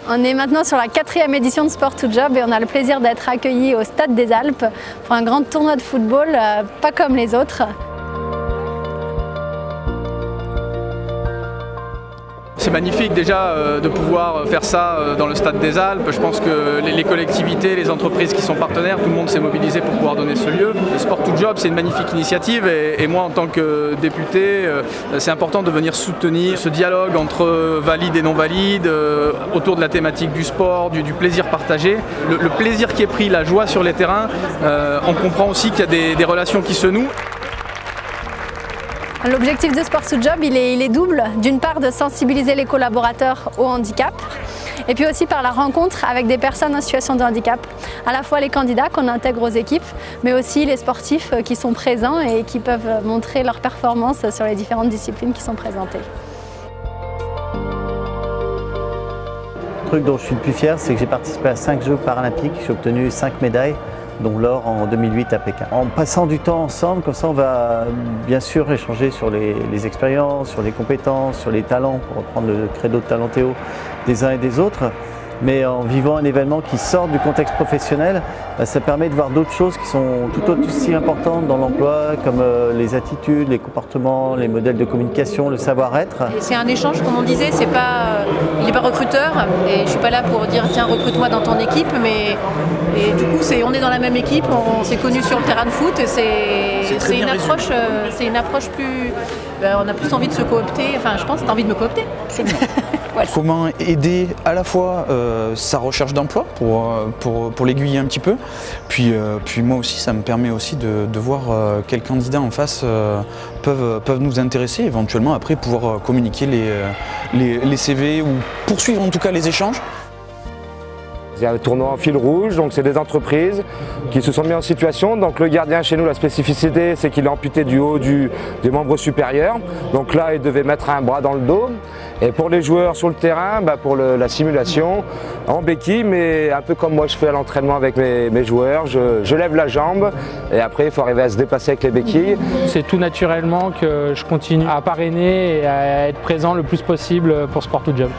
On est maintenant sur la 4e édition de Sport2Job et on a le plaisir d'être accueillis au Stade des Alpes pour un grand tournoi de football, pas comme les autres. C'est magnifique déjà de pouvoir faire ça dans le Stade des Alpes. Je pense que les collectivités, les entreprises qui sont partenaires, tout le monde s'est mobilisé pour pouvoir donner ce lieu. Le Sport2Job, c'est une magnifique initiative et moi en tant que député, c'est important de venir soutenir ce dialogue entre valides et non valides autour de la thématique du sport, du plaisir partagé. Le plaisir qui est pris, la joie sur les terrains, on comprend aussi qu'il y a des relations qui se nouent. L'objectif de Sport2Job, il est double. D'une part, de sensibiliser les collaborateurs au handicap et puis aussi par la rencontre avec des personnes en situation de handicap. À la fois les candidats qu'on intègre aux équipes, mais aussi les sportifs qui sont présents et qui peuvent montrer leur performance sur les différentes disciplines qui sont présentées. Le truc dont je suis le plus fier, c'est que j'ai participé à 5 Jeux paralympiques, j'ai obtenu 5 médailles, dont l'or en 2008 à Pékin. En passant du temps ensemble, comme ça on va bien sûr échanger sur les expériences, sur les compétences, sur les talents, pour reprendre le credo de Talentéo des uns et des autres. Mais en vivant un événement qui sort du contexte professionnel, ça permet de voir d'autres choses qui sont tout aussi importantes dans l'emploi, comme les attitudes, les comportements, les modèles de communication, le savoir-être. C'est un échange, comme on disait, il n'est pas recruteur, et je ne suis pas là pour dire tiens recrute-moi dans ton équipe, mais du coup on est dans la même équipe, on s'est connus sur le terrain de foot, et c'est une approche plus... on a plus envie de se coopter, enfin je pense que tu as envie de me coopter. Absolument. Voilà. Comment aider à la fois sa recherche d'emploi pour l'aiguiller un petit peu, puis moi aussi ça me permet aussi de voir quels candidats en face peuvent nous intéresser, éventuellement après pouvoir communiquer les CV ou poursuivre en tout cas les échanges. Il y a un tournoi en fil rouge, donc c'est des entreprises qui se sont mis en situation. Donc le gardien chez nous, la spécificité, c'est qu'il est amputé du haut du membre supérieur. Donc là, il devait mettre un bras dans le dos. Et pour les joueurs sur le terrain, pour la simulation, en béquille, mais un peu comme moi je fais à l'entraînement avec mes joueurs, je lève la jambe et après il faut arriver à se déplacer avec les béquilles. C'est tout naturellement que je continue à parrainer et à être présent le plus possible pour Sport2Job.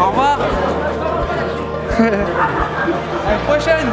Au revoir. À la prochaine.